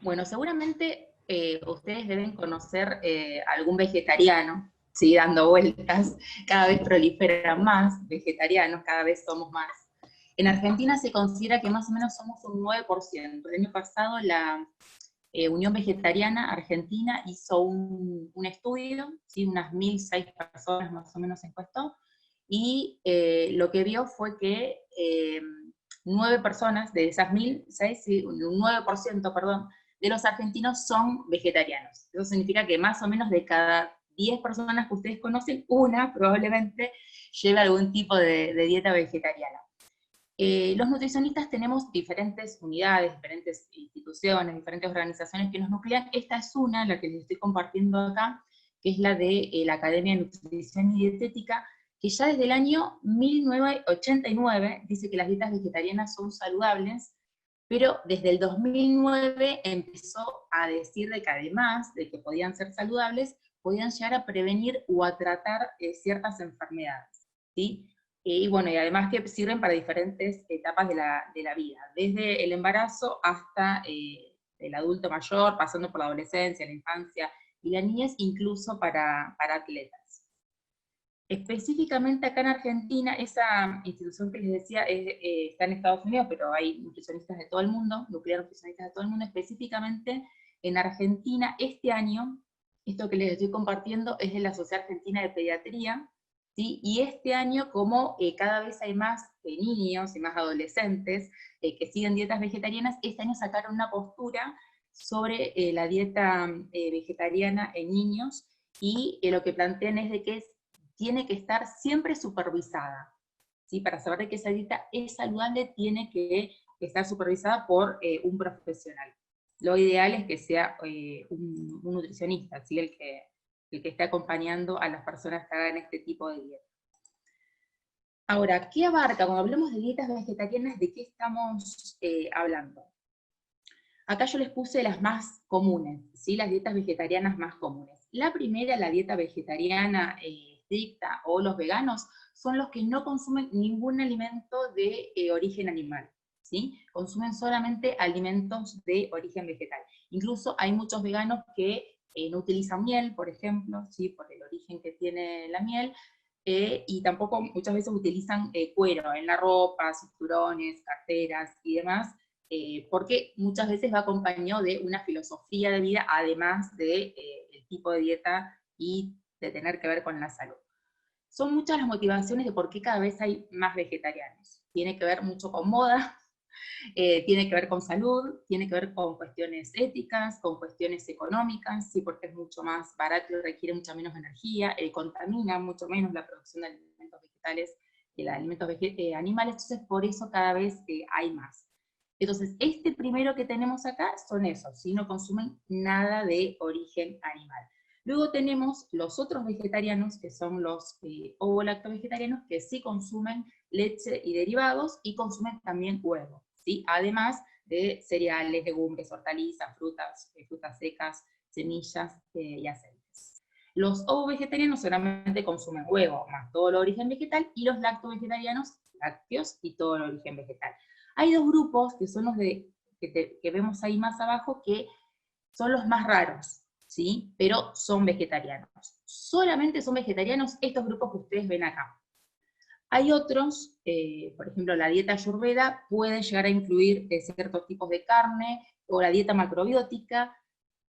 Bueno, seguramente ustedes deben conocer algún vegetariano, ¿sí? Dando vueltas, cada vez proliferan más vegetarianos, cada vez somos más. En Argentina se considera que más o menos somos un 9%. El año pasado la Unión Vegetariana Argentina hizo un estudio, ¿sí? Unas 1.006 personas más o menos encuestó, y lo que vio fue que 9 personas de esas 1.006, sí, un 9%, perdón, de los argentinos son vegetarianos. Eso significa que más o menos de cada 10 personas que ustedes conocen, una probablemente lleve algún tipo de dieta vegetariana. Los nutricionistas tenemos diferentes unidades, diferentes instituciones, diferentes organizaciones que nos nuclean. Esta es una, la que les estoy compartiendo acá, que es la de la Academia de Nutrición y Dietética, que ya desde el año 1989 dice que las dietas vegetarianas son saludables, pero desde el 2009 empezó a decir de que además de que podían ser saludables, podían llegar a prevenir o a tratar ciertas enfermedades, ¿sí? Y bueno, y además que sirven para diferentes etapas de la vida, desde el embarazo hasta el adulto mayor, pasando por la adolescencia, la infancia y la niñez, incluso para atletas. Específicamente acá en Argentina, esa institución que les decía está en Estados Unidos, pero hay nutricionistas de todo el mundo, nuclear nutricionistas de todo el mundo. Específicamente en Argentina, este año, esto que les estoy compartiendo es de la Sociedad Argentina de Pediatría, ¿sí? Y este año, como cada vez hay más niños y más adolescentes que siguen dietas vegetarianas, este año sacaron una postura sobre la dieta vegetariana en niños, y lo que plantean es de que tiene que estar siempre supervisada, ¿sí? Para saber de que esa dieta es saludable, tiene que estar supervisada por un profesional. Lo ideal es que sea un nutricionista, ¿sí? El que esté acompañando a las personas que hagan este tipo de dieta. Ahora, ¿qué abarca? Cuando hablamos de dietas vegetarianas, ¿de qué estamos hablando? Acá yo les puse las más comunes, ¿sí? Las dietas vegetarianas más comunes. La primera, la dieta vegetariana estricta, o los veganos, son los que no consumen ningún alimento de origen animal, ¿sí? Consumen solamente alimentos de origen vegetal. Incluso hay muchos veganos que no utilizan miel, por ejemplo, ¿sí? Por el origen que tiene la miel, y tampoco muchas veces utilizan cuero en la ropa, cinturones, carteras y demás, porque muchas veces va acompañado de una filosofía de vida, además de el tipo de dieta y de tener que ver con la salud. Son muchas las motivaciones de por qué cada vez hay más vegetarianos. Tiene que ver mucho con moda, tiene que ver con salud, tiene que ver con cuestiones éticas, con cuestiones económicas, sí, porque es mucho más barato y requiere mucha menos energía, contamina mucho menos la producción de alimentos vegetales que de alimentos animales, entonces por eso cada vez hay más. Entonces, este primero que tenemos acá son esos, ¿sí? No consumen nada de origen animal. Luego tenemos los otros vegetarianos, que son los ovo-lacto-vegetarianos, que sí consumen leche y derivados, y consumen también huevo, ¿sí? Además de cereales, legumbres, hortalizas, frutas, frutas secas, semillas y aceites. Los ovo-vegetarianos solamente consumen huevo, más todo el origen vegetal, y los lacto-vegetarianos, lácteos y todo el origen vegetal. Hay dos grupos, que son los que vemos ahí más abajo, que son los más raros, ¿sí? Pero son vegetarianos. Solamente son vegetarianos estos grupos que ustedes ven acá. Hay otros, por ejemplo, la dieta ayurveda puede llegar a incluir ciertos tipos de carne, o la dieta macrobiótica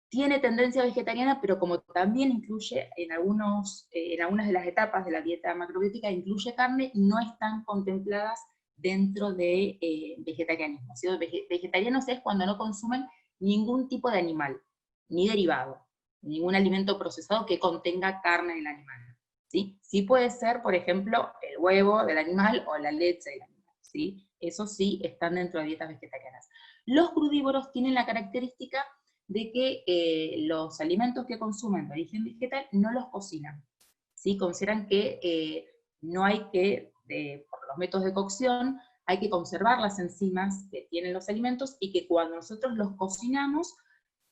tiene tendencia vegetariana, pero como también incluye en algunas de las etapas de la dieta macrobiótica, incluye carne, no están contempladas dentro de vegetarianismo. ¿Sí? Vegetarianos es cuando no consumen ningún tipo de animal, ni derivado, ningún alimento procesado que contenga carne del animal. ¿Sí? Sí puede ser, por ejemplo, el huevo del animal o la leche del animal, ¿sí? Eso sí están dentro de dietas vegetarianas. Los crudívoros tienen la característica de que los alimentos que consumen de origen vegetal no los cocinan, ¿sí? Consideran que no hay que, por los métodos de cocción, hay que conservar las enzimas que tienen los alimentos, y que cuando nosotros los cocinamos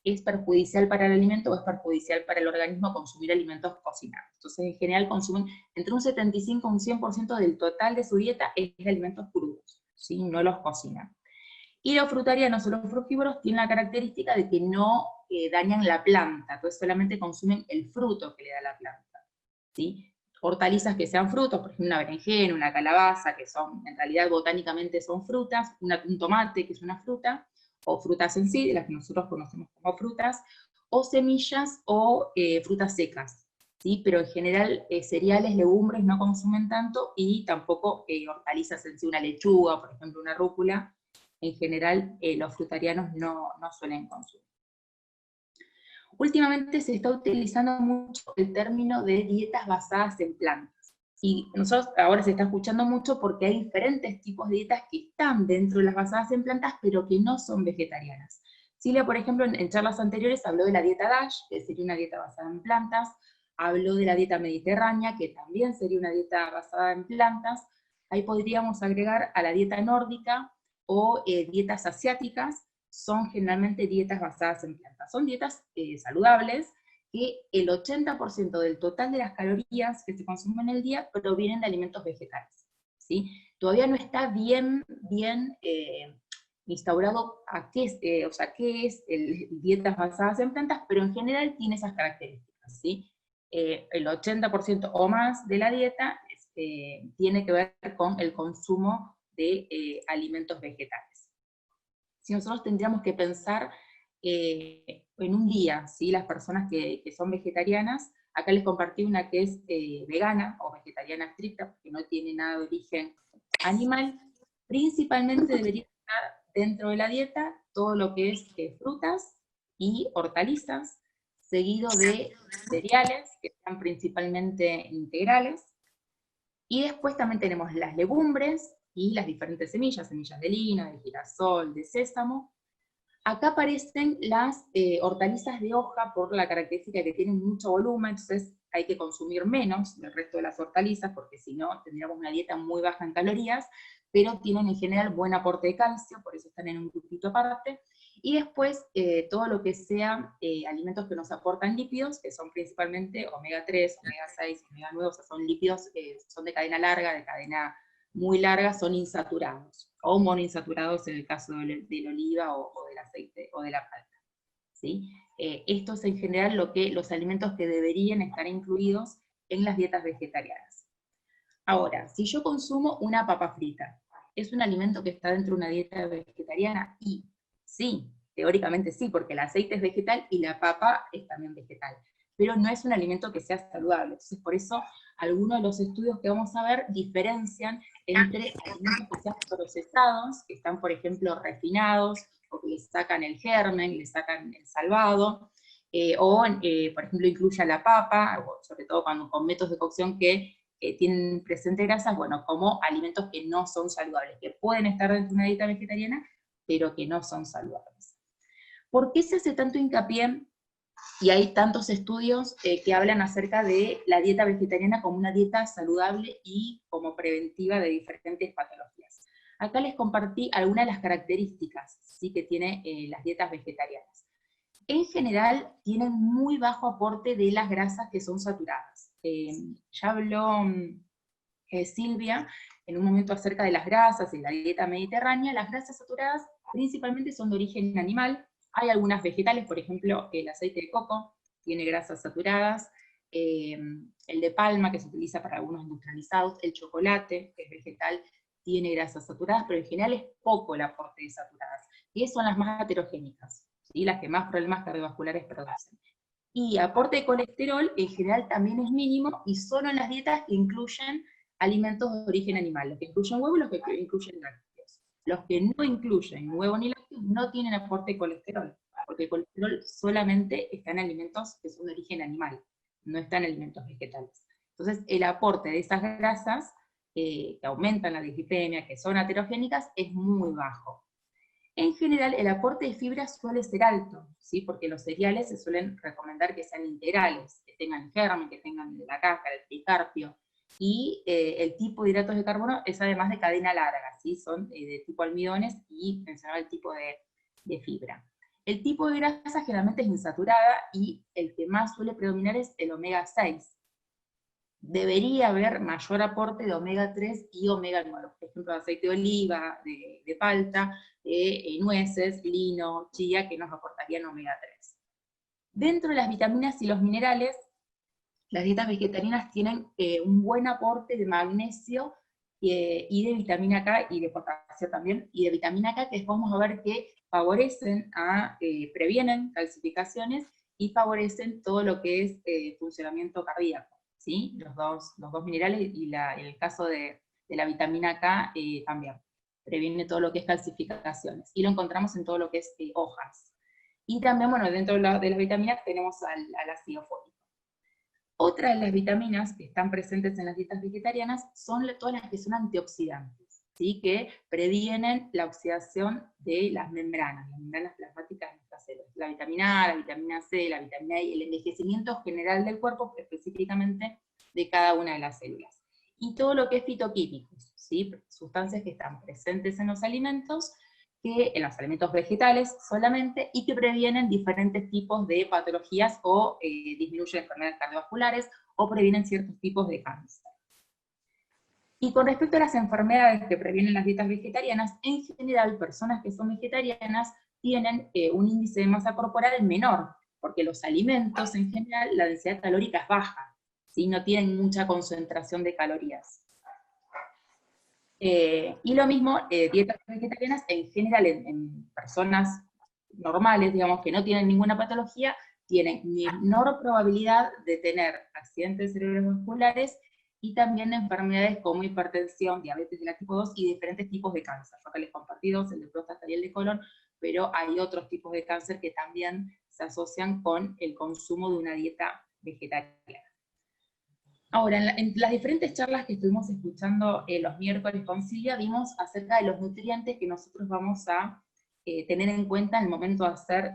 es perjudicial para el alimento o es perjudicial para el organismo consumir alimentos cocinados. Entonces, en general consumen entre un 75 y un 100% del total de su dieta es de alimentos crudos, ¿sí? No los cocinan. Y los frutarianos o los frugívoros tienen la característica de que no dañan la planta, entonces solamente consumen el fruto que le da la planta, ¿sí? Hortalizas que sean frutos, por ejemplo una berenjena, una calabaza, que son, en realidad botánicamente son frutas, un tomate que es una fruta, o frutas en sí, de las que nosotros conocemos como frutas, o semillas o frutas secas, ¿sí? Pero en general cereales, legumbres no consumen tanto, y tampoco hortalizas en sí, una lechuga, por ejemplo una rúcula, en general los frutarianos no suelen consumir. Últimamente se está utilizando mucho el término de dietas basadas en plantas. Y nosotros ahora se está escuchando mucho porque hay diferentes tipos de dietas que están dentro de las basadas en plantas, pero que no son vegetarianas. Silvia, por ejemplo, en charlas anteriores habló de la dieta DASH, que sería una dieta basada en plantas, habló de la dieta mediterránea, que también sería una dieta basada en plantas. Ahí podríamos agregar a la dieta nórdica o dietas asiáticas, son generalmente dietas basadas en plantas. Son dietas saludables, que el 80% del total de las calorías que se consumen en el día provienen de alimentos vegetales, ¿sí? Todavía no está bien instaurado a qué es, qué es dietas basadas en plantas, pero en general tiene esas características, ¿sí? El 80% o más de la dieta tiene que ver con el consumo de alimentos vegetales. Si nosotros tendríamos que pensar en un día, ¿sí? Las personas que son vegetarianas, acá les compartí una que es vegana o vegetariana estricta, porque no tiene nada de origen animal, principalmente debería estar dentro de la dieta todo lo que es frutas y hortalizas, seguido de cereales, que sean principalmente integrales, y después también tenemos las legumbres y las diferentes semillas, semillas de lino, de girasol, de sésamo. Acá aparecen las hortalizas de hoja por la característica que tienen mucho volumen, entonces hay que consumir menos del resto de las hortalizas, porque si no tendríamos una dieta muy baja en calorías, pero tienen en general buen aporte de calcio, por eso están en un grupito aparte. Y después todo lo que sea alimentos que nos aportan lípidos, que son principalmente omega 3, omega 6, omega 9, o sea, son lípidos son de cadena larga, de cadena muy larga, son insaturados, o monoinsaturados en el caso del oliva o del aceite o de la palta, ¿sí? Esto es en general los alimentos que deberían estar incluidos en las dietas vegetarianas. Ahora, si yo consumo una papa frita, ¿es un alimento que está dentro de una dieta vegetariana? Y sí, teóricamente sí, porque el aceite es vegetal y la papa es también vegetal, pero no es un alimento que sea saludable. Entonces, por eso, algunos de los estudios que vamos a ver diferencian entre alimentos que sean procesados, que están, por ejemplo, refinados, o que le sacan el germen, le sacan el salvado, por ejemplo, incluye la papa, sobre todo cuando con métodos de cocción que tienen presente grasas, bueno, como alimentos que no son saludables, que pueden estar dentro de una dieta vegetariana, pero que no son saludables. ¿Por qué se hace tanto hincapié, y hay tantos estudios que hablan acerca de la dieta vegetariana como una dieta saludable y como preventiva de diferentes patologías? Acá les compartí algunas de las características, ¿sí?, que tienen las dietas vegetarianas. En general, tienen muy bajo aporte de las grasas que son saturadas. Ya habló Silvia en un momento acerca de las grasas en la dieta mediterránea. Las grasas saturadas principalmente son de origen animal. Hay algunas vegetales, por ejemplo, el aceite de coco tiene grasas saturadas, el de palma, que se utiliza para algunos industrializados, el chocolate, que es vegetal, tiene grasas saturadas, pero en general es poco el aporte de saturadas. Y son las más aterogénicas, ¿sí?, las que más problemas cardiovasculares producen. Y aporte de colesterol en general también es mínimo, y solo en las dietas que incluyen alimentos de origen animal, los que incluyen huevo y los que incluyen lácteos. Los que no incluyen huevo ni lácteos no tienen aporte de colesterol, porque el colesterol solamente está en alimentos que son de origen animal, no está en alimentos vegetales. Entonces el aporte de esas grasas que aumentan la dislipemia, que son aterogénicas, es muy bajo. En general, el aporte de fibra suele ser alto, ¿sí?, porque los cereales se suelen recomendar que sean integrales, que tengan germen, que tengan la cáscara, el pericarpio, y el tipo de hidratos de carbono es además de cadena larga, ¿sí?, son de tipo almidones, y mencionaba el tipo de fibra. El tipo de grasa generalmente es insaturada, y el que más suele predominar es el omega 6. debería haber mayor aporte de omega 3 y omega 9, por ejemplo, de aceite de oliva, de palta, de nueces, lino, chía, que nos aportarían omega 3. Dentro de las vitaminas y los minerales, las dietas vegetarianas tienen un buen aporte de magnesio y de vitamina K y de potasio también, y de vitamina K, que después vamos a ver que favorecen previenen calcificaciones y favorecen todo lo que es funcionamiento cardíaco, ¿sí? Los dos minerales, y en el caso de la vitamina K también, previene todo lo que es calcificaciones, y lo encontramos en todo lo que es hojas. Y también, bueno, dentro de las vitaminas tenemos al ácido fólico. Otra de las vitaminas que están presentes en las dietas vegetarianas son todas las que son antioxidantes, ¿sí? Que previenen la oxidación de las membranas plasmáticas de nuestras células. La vitamina A, la vitamina C, la vitamina E, el envejecimiento general del cuerpo, específicamente de cada una de las células. Y todo lo que es fitoquímicos, ¿sí? Sustancias que están presentes en los alimentos vegetales solamente, y que previenen diferentes tipos de patologías o disminuyen enfermedades cardiovasculares o previenen ciertos tipos de cáncer. Y con respecto a las enfermedades que previenen las dietas vegetarianas, en general, personas que son vegetarianas tienen un índice de masa corporal menor, porque los alimentos en general, la densidad calórica es baja, ¿sí? No tienen mucha concentración de calorías. Y lo mismo, dietas vegetarianas en general en personas normales, digamos, que no tienen ninguna patología, tienen menor probabilidad de tener accidentes cerebrovasculares y también enfermedades como hipertensión, diabetes de la tipo 2 y diferentes tipos de cáncer. Yo acá les compartí dos, el de próstata y el de colon, pero hay otros tipos de cáncer que también se asocian con el consumo de una dieta vegetariana. Ahora, en las diferentes charlas que estuvimos escuchando los miércoles con Silvia, vimos acerca de los nutrientes que nosotros vamos a tener en cuenta en el momento de hacer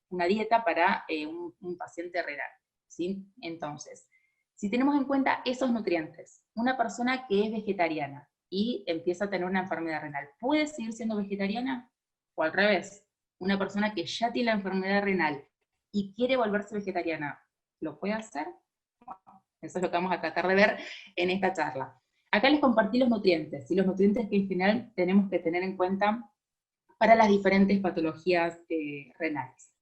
una dieta para un paciente renal, ¿sí? Entonces, si tenemos en cuenta esos nutrientes, una persona que es vegetariana y empieza a tener una enfermedad renal, ¿puede seguir siendo vegetariana? O al revés, una persona que ya tiene la enfermedad renal y quiere volverse vegetariana, ¿lo puede hacer? Eso es lo que vamos a tratar de ver en esta charla. Acá les compartí los nutrientes, y los nutrientes que en general tenemos que tener en cuenta para las diferentes patologías renales.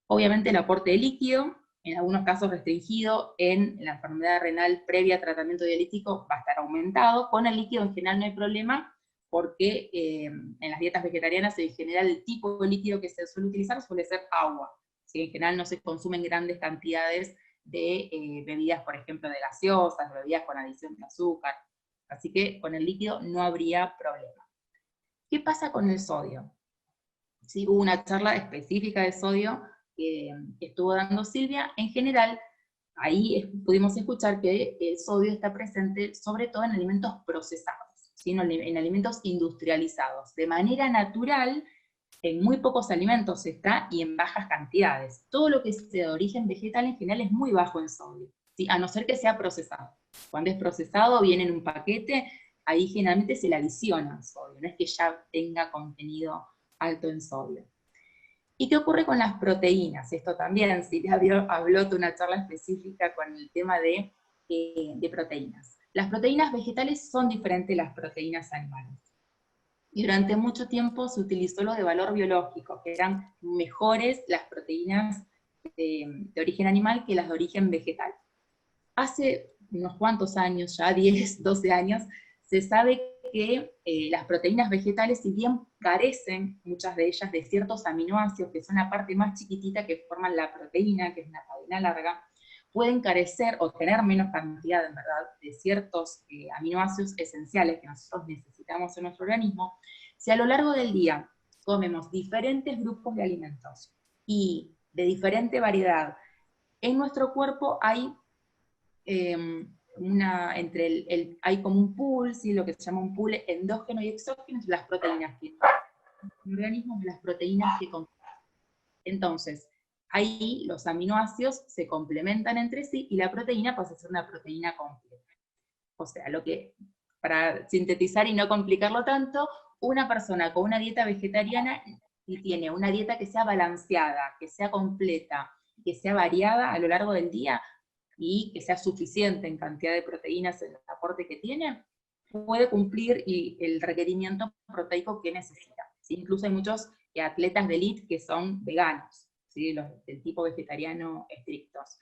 Obviamente el aporte de líquido, en algunos casos restringido, en la enfermedad renal previa a tratamiento dialítico va a estar aumentado. Con el líquido en general no hay problema, porque en las dietas vegetarianas en general el tipo de líquido que se suele utilizar suele ser agua. ¿Sí? En general no se consumen grandes cantidades de bebidas, por ejemplo, de gaseosas, de bebidas con adición de azúcar. Así que con el líquido no habría problema. ¿Qué pasa con el sodio? ¿Sí? Hubo una charla específica de sodio que estuvo dando Silvia. En general, ahí pudimos escuchar que el sodio está presente sobre todo en alimentos procesados, ¿sí? En alimentos industrializados. De manera natural, en muy pocos alimentos está y en bajas cantidades. Todo lo que es de origen vegetal en general es muy bajo en sodio, ¿sí? A no ser que sea procesado. Cuando es procesado, viene en un paquete, ahí generalmente se le adiciona sodio, no es que ya tenga contenido alto en sodio. ¿Y qué ocurre con las proteínas? Esto también, Silvia habló de una charla específica con el tema de proteínas. Las proteínas vegetales son diferentes a las proteínas animales. Y durante mucho tiempo se utilizó lo de valor biológico, que eran mejores las proteínas de origen animal que las de origen vegetal. Hace unos cuantos años, ya 10, 12 años, se sabe que las proteínas vegetales, si bien carecen, muchas de ellas, de ciertos aminoácidos, que son la parte más chiquitita que forman la proteína, que es una cadena larga, pueden carecer o tener menos cantidad, en verdad, de ciertos aminoácidos esenciales que nosotros necesitamos en nuestro organismo. Si a lo largo del día comemos diferentes grupos de alimentos y de diferente variedad, en nuestro cuerpo hay hay como un pool, ¿sí? Lo que se llama un pool endógeno y exógeno, las proteínas que el organismo, las proteínas que contienen. Entonces, ahí los aminoácidos se complementan entre sí y la proteína pasa a ser una proteína completa. O sea, para sintetizar y no complicarlo tanto, una persona con una dieta vegetariana, si tiene una dieta que sea balanceada, que sea completa, que sea variada a lo largo del día, y que sea suficiente en cantidad de proteínas en el aporte que tiene, puede cumplir el requerimiento proteico que necesita. ¿Sí? Incluso hay muchos atletas de élite que son veganos, ¿sí? Los del tipo vegetariano estrictos.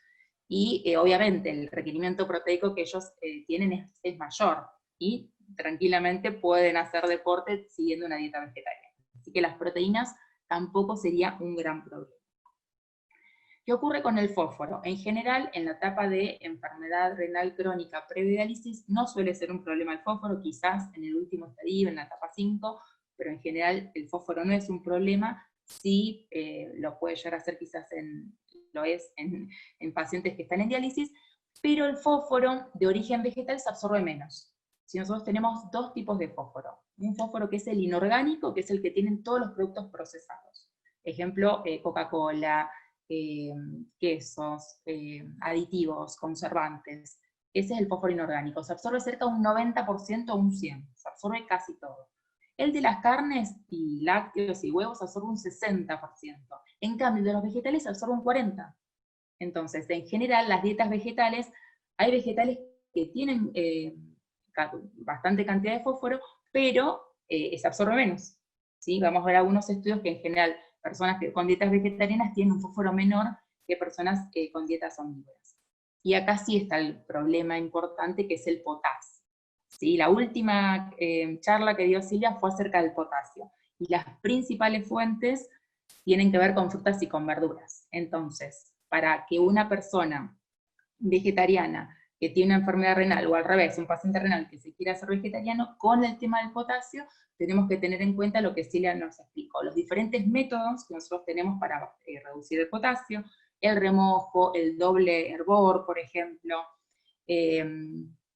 Y obviamente el requerimiento proteico que ellos tienen es mayor, y tranquilamente pueden hacer deporte siguiendo una dieta vegetariana. Así que las proteínas tampoco sería un gran problema. ¿Qué ocurre con el fósforo? En general, en la etapa de enfermedad renal crónica prediálisis no suele ser un problema el fósforo, quizás en el último estadio, en la etapa 5, pero en general el fósforo no es un problema. Sí lo puede llegar a ser quizás lo es en pacientes que están en diálisis, pero el fósforo de origen vegetal se absorbe menos. Si nosotros tenemos dos tipos de fósforo, un fósforo que es el inorgánico, que es el que tienen todos los productos procesados. Ejemplo, Coca-Cola, quesos, aditivos, conservantes. Ese es el fósforo inorgánico. Se absorbe cerca de un 90% o un 100%. Se absorbe casi todo. El de las carnes y lácteos y huevos absorbe un 60%. En cambio, el de los vegetales absorbe un 40%. Entonces, en general, las dietas vegetales, hay vegetales que tienen bastante cantidad de fósforo, pero se absorbe menos. ¿Sí? Vamos a ver algunos estudios que en general personas con dietas vegetarianas tienen un fósforo menor que personas con dietas omnívoras. Y acá sí está el problema importante, que es el potasio. ¿Sí? La última charla que dio Silvia fue acerca del potasio, y las principales fuentes tienen que ver con frutas y con verduras. Entonces, para que una persona vegetariana que tiene una enfermedad renal, o al revés, un paciente renal que se quiera hacer vegetariano, con el tema del potasio, tenemos que tener en cuenta lo que Silvia nos explicó, los diferentes métodos que nosotros tenemos para reducir el potasio, el remojo, el doble hervor, por ejemplo,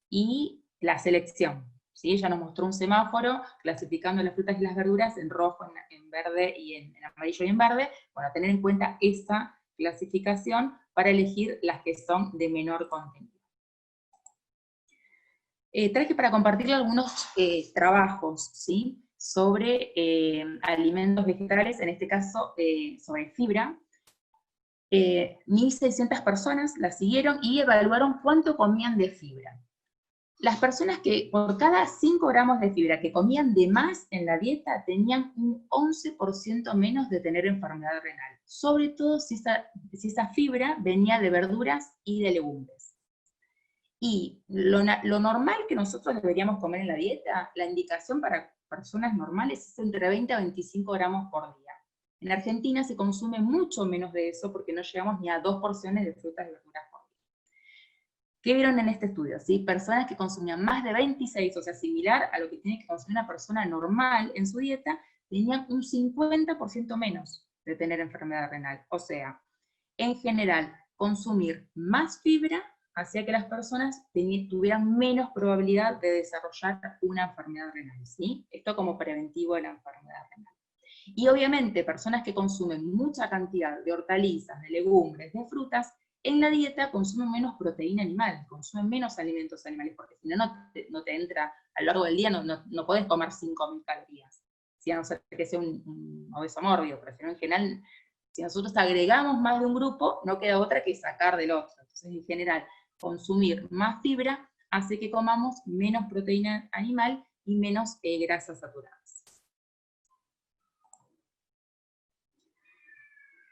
y la selección. ¿Sí? Ella nos mostró un semáforo clasificando las frutas y las verduras en rojo, en verde y en amarillo y en verde. Bueno, tener en cuenta esa clasificación para elegir las que son de menor contenido. Traje para compartirle algunos trabajos, ¿sí? Sobre alimentos vegetales, en este caso sobre fibra. 1.600 personas las siguieron y evaluaron cuánto comían de fibra. Las personas que por cada 5 gramos de fibra que comían de más en la dieta tenían un 11% menos de tener enfermedad renal, sobre todo si esa fibra venía de verduras y de legumbres. Y lo normal que nosotros deberíamos comer en la dieta, la indicación para personas normales es entre 20 a 25 gramos por día. En Argentina se consume mucho menos de eso porque no llegamos ni a 2 porciones de frutas y verduras por día. ¿Qué vieron en este estudio? ¿Sí? Personas que consumían más de 26, o sea, similar a lo que tiene que consumir una persona normal en su dieta, tenían un 50% menos de tener enfermedad renal. O sea, en general, consumir más fibra hacía que las personas tuvieran menos probabilidad de desarrollar una enfermedad renal, ¿sí? Esto como preventivo de la enfermedad renal. Y obviamente, personas que consumen mucha cantidad de hortalizas, de legumbres, de frutas, en la dieta consumen menos proteína animal, consumen menos alimentos animales, porque si no, no te entra, a lo largo del día no podés comer 5.000 calorías, si a no ser que sea un obeso mórbido, pero si no, en general, si nosotros agregamos más de un grupo, no queda otra que sacar del otro. Entonces, en general, consumir más fibra hace que comamos menos proteína animal y menos grasas saturadas.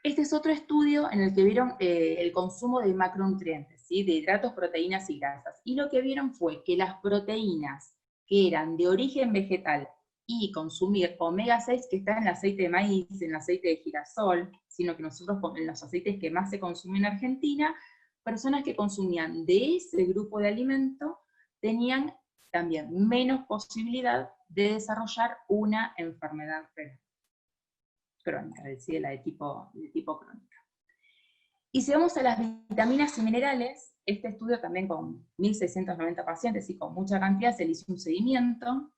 Este es otro estudio en el que vieron el consumo de macronutrientes, ¿sí? De hidratos, proteínas y grasas. Y lo que vieron fue que las proteínas que eran de origen vegetal y consumir omega 6, que está en el aceite de maíz, en el aceite de girasol, sino que nosotros en los aceites que más se consumen en Argentina, personas que consumían de ese grupo de alimento tenían también menos posibilidad de desarrollar una enfermedad renal crónica, decía la de tipo crónica. Y si vamos a las vitaminas y minerales, este estudio también con 1.690 pacientes y con mucha cantidad, se le hizo un seguimiento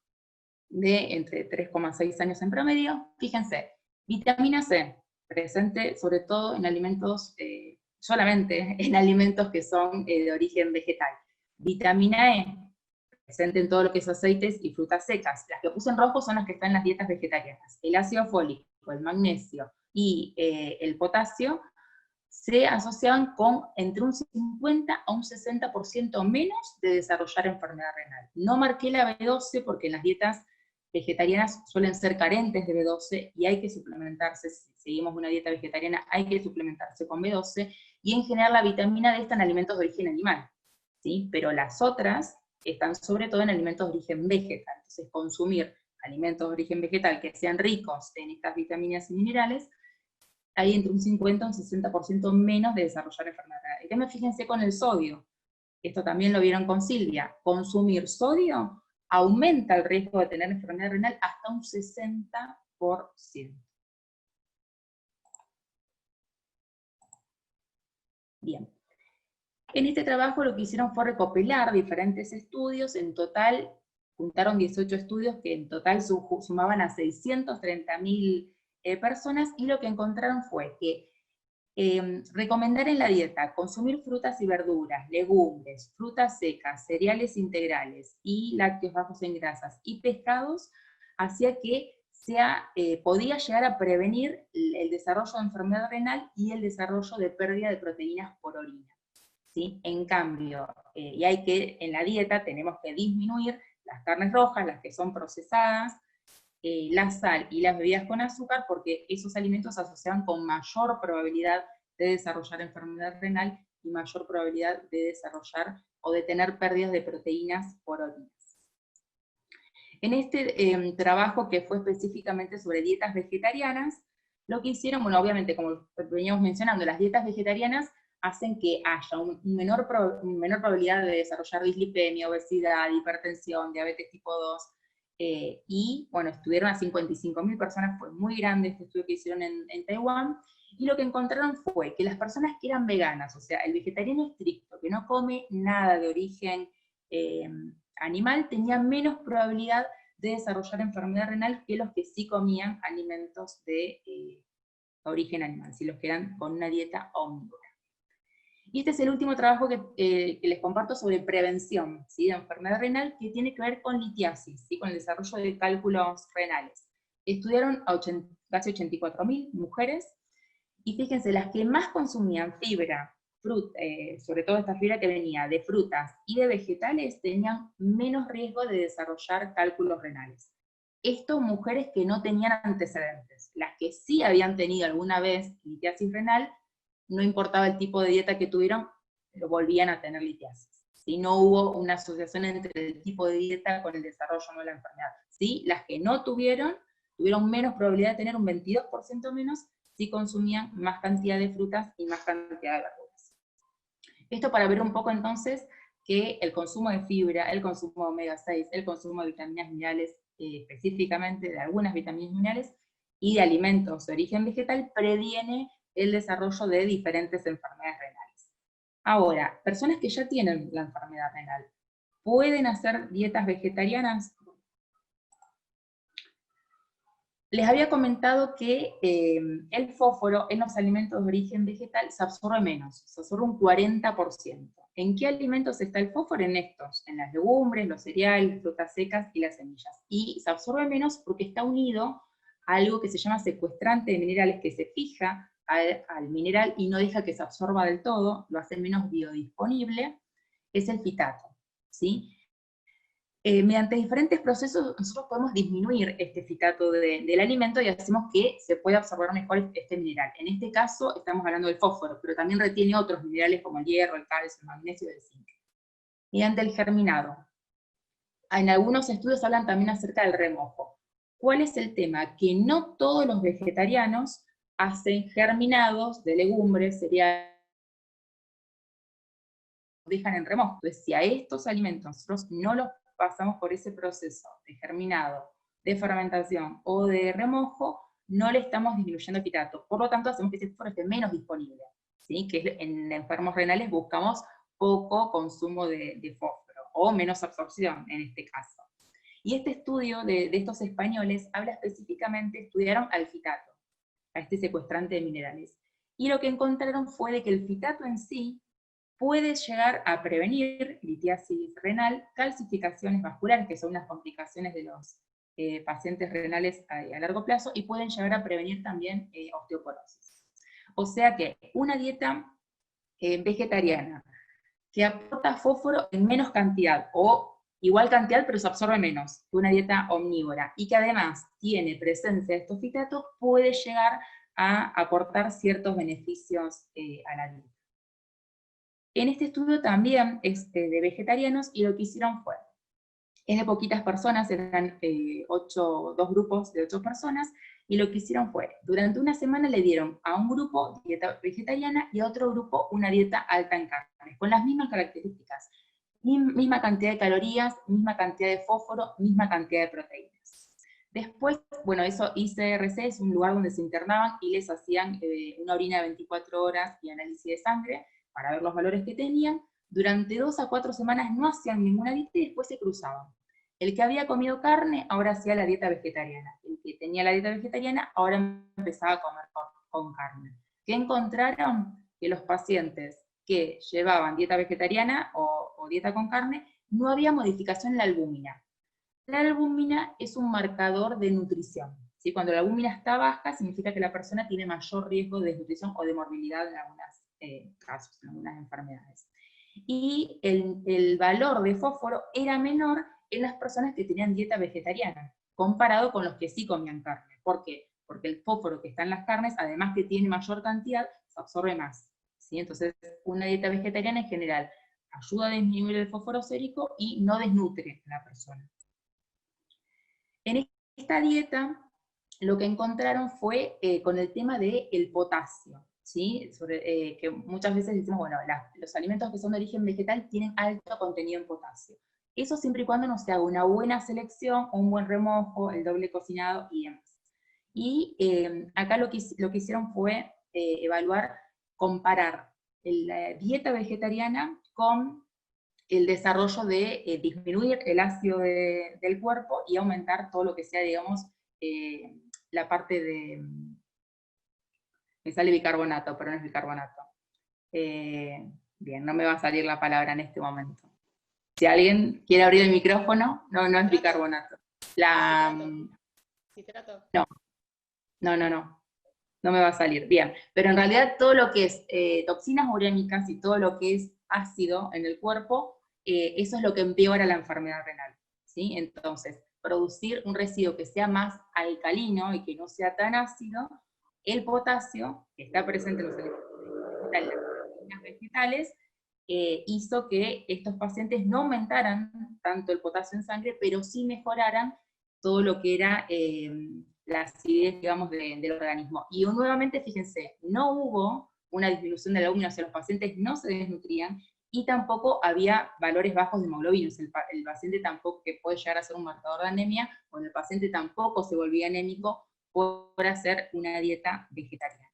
de entre 3,6 años en promedio. Fíjense, vitamina C, presente sobre todo en alimentos, solamente en alimentos que son de origen vegetal. Vitamina E, presente en todo lo que es aceites y frutas secas. Las que puse en rojo son las que están en las dietas vegetarianas. El ácido fólico, el magnesio y el potasio se asociaban con entre un 50 a un 60% menos de desarrollar enfermedad renal. No marqué la B12 porque en las dietas vegetarianas suelen ser carentes de B12 y hay que suplementarse, si seguimos una dieta vegetariana hay que suplementarse con B12, y en general la vitamina D está en alimentos de origen animal, ¿sí? Pero las otras están sobre todo en alimentos de origen vegetal. Entonces consumir alimentos de origen vegetal que sean ricos en estas vitaminas y minerales, hay entre un 50 y un 60% menos de desarrollar enfermedad renal. Y también fíjense con el sodio, esto también lo vieron con Silvia, consumir sodio aumenta el riesgo de tener enfermedad renal hasta un 60%. Bien. En este trabajo lo que hicieron fue recopilar diferentes estudios, en total juntaron 18 estudios que en total sumaban a 630.000 personas, y lo que encontraron fue que recomendar en la dieta consumir frutas y verduras, legumbres, frutas secas, cereales integrales y lácteos bajos en grasas y pescados, hacía que podía llegar a prevenir el desarrollo de enfermedad renal y el desarrollo de pérdida de proteínas por orina, ¿sí? En cambio, y hay que, en la dieta tenemos que disminuir las carnes rojas, las que son procesadas, la sal y las bebidas con azúcar, porque esos alimentos se asocian con mayor probabilidad de desarrollar enfermedad renal y mayor probabilidad de desarrollar o de tener pérdidas de proteínas por orinas. En este trabajo, que fue específicamente sobre dietas vegetarianas, lo que hicieron, bueno, obviamente, como veníamos mencionando, las dietas vegetarianas hacen que haya una menor probabilidad de desarrollar dislipemia, obesidad, hipertensión, diabetes tipo 2, y bueno, estudiaron a 55.000 personas, fue muy grande este estudio que hicieron en Taiwán, y lo que encontraron fue que las personas que eran veganas, o sea, el vegetariano estricto, que no come nada de origen animal, tenía menos probabilidad de desarrollar enfermedad renal que los que sí comían alimentos de origen animal, si los que eran con una dieta omnívora. Y este es el último trabajo que les comparto sobre prevención, ¿sí?, de enfermedad renal, que tiene que ver con litiasis, ¿sí?, con el desarrollo de cálculos renales. Estudiaron a casi 84.000 mujeres, y fíjense, las que más consumían fibra, sobre todo esta fibra que venía de frutas y de vegetales, tenían menos riesgo de desarrollar cálculos renales. Esto mujeres que no tenían antecedentes. Las que sí habían tenido alguna vez litiasis renal, no importaba el tipo de dieta que tuvieron, pero volvían a tener litiasis. ¿Sí? No hubo una asociación entre el tipo de dieta con el desarrollo de la enfermedad. ¿Sí? Las que no tuvieron menos probabilidad de tener un 22% menos si consumían más cantidad de frutas y más cantidad de verduras. Esto para ver un poco entonces que el consumo de fibra, el consumo de omega 6, el consumo de vitaminas minerales, específicamente de algunas vitaminas minerales, y de alimentos de origen vegetal, previene el desarrollo de diferentes enfermedades renales. Ahora, personas que ya tienen la enfermedad renal, ¿pueden hacer dietas vegetarianas? Les había comentado que el fósforo en los alimentos de origen vegetal se absorbe menos, se absorbe un 40%. ¿En qué alimentos está el fósforo? En estos, en las legumbres, los cereales, frutas secas y las semillas. Y se absorbe menos porque está unido a algo que se llama secuestrante de minerales, que se fija al mineral y no deja que se absorba del todo, lo hace menos biodisponible, es el fitato, ¿sí? Mediante diferentes procesos nosotros podemos disminuir este fitato del alimento y hacemos que se pueda absorber mejor este mineral. En este caso estamos hablando del fósforo, pero también retiene otros minerales como el hierro, el calcio, el magnesio y el zinc. Mediante el germinado. En algunos estudios hablan también acerca del remojo. ¿Cuál es el tema? Que no todos los vegetarianos hacen germinados de legumbres, cereales, dejan en remojo. Entonces, si a estos alimentos nosotros no los pasamos por ese proceso de germinado, de fermentación o de remojo, no le estamos disminuyendo el fitato. Por lo tanto, hacemos que ese fósforo esté menos disponible, ¿sí? Que en enfermos renales buscamos poco consumo de fósforo, o menos absorción en este caso. Y este estudio de estos españoles habla específicamente, estudiaron al fitato, a este secuestrante de minerales. Y lo que encontraron fue de que el fitato en sí puede llegar a prevenir litiasis renal, calcificaciones vasculares, que son las complicaciones de los pacientes renales a largo plazo, y pueden llegar a prevenir también osteoporosis. O sea que una dieta vegetariana que aporta fósforo en menos cantidad, o igual cantidad pero se absorbe menos que una dieta omnívora, y que además tiene presencia de estos fitatos, puede llegar a aportar ciertos beneficios a la dieta. En este estudio también de vegetarianos, y lo que hicieron fue, es de poquitas personas, eran 2 grupos de 8 personas, y lo que hicieron fue, durante una semana le dieron a un grupo dieta vegetariana y a otro grupo una dieta alta en carnes, con las mismas características, misma cantidad de calorías, misma cantidad de fósforo, misma cantidad de proteínas. Después, bueno, eso ICRC es un lugar donde se internaban y les hacían una orina de 24 horas y análisis de sangre para ver los valores que tenían. Durante 2 a 4 semanas no hacían ninguna dieta y después se cruzaban. El que había comido carne, ahora hacía la dieta vegetariana. El que tenía la dieta vegetariana, ahora empezaba a comer con carne. ¿Qué encontraron? Que los pacientes que llevaban dieta vegetariana o dieta con carne, no había modificación en la albúmina. La albúmina es un marcador de nutrición, ¿sí? Cuando la albúmina está baja, significa que la persona tiene mayor riesgo de desnutrición o de morbilidad en algunos casos, en algunas enfermedades. Y el valor de fósforo era menor en las personas que tenían dieta vegetariana, comparado con los que sí comían carne. ¿Por qué? Porque el fósforo que está en las carnes, además que tiene mayor cantidad, se absorbe más, ¿sí? Entonces, una dieta vegetariana en general ayuda a disminuir el fósforo sérico y no desnutre a la persona. En esta dieta, lo que encontraron fue con el tema del potasio, ¿sí? Que muchas veces decimos, bueno, los alimentos que son de origen vegetal tienen alto contenido en potasio. Eso siempre y cuando no se haga una buena selección, un buen remojo, el doble cocinado y demás. Y acá lo que hicieron fue comparar la dieta vegetariana con el desarrollo de disminuir el ácido del cuerpo y aumentar todo lo que sea, digamos, la parte de, me sale bicarbonato, pero no es bicarbonato. Bien, no me va a salir la palabra en este momento. Si alguien quiere abrir el micrófono, no es bicarbonato. Citrato. No me va a salir. Bien, pero en realidad todo lo que es toxinas urémicas y todo lo que es ácido en el cuerpo, eso es lo que empeora la enfermedad renal, ¿sí? Entonces, producir un residuo que sea más alcalino y que no sea tan ácido, el potasio, que está presente en los alimentos vegetales, hizo que estos pacientes no aumentaran tanto el potasio en sangre, pero sí mejoraran todo lo que era la acidez, digamos, del organismo. Y nuevamente, fíjense, no hubo una disminución de la albúmina, o sea, los pacientes no se desnutrían, y tampoco había valores bajos de hemoglobinas. El paciente tampoco, que puede llegar a ser un marcador de anemia, o el paciente tampoco se volvía anémico por hacer una dieta vegetariana.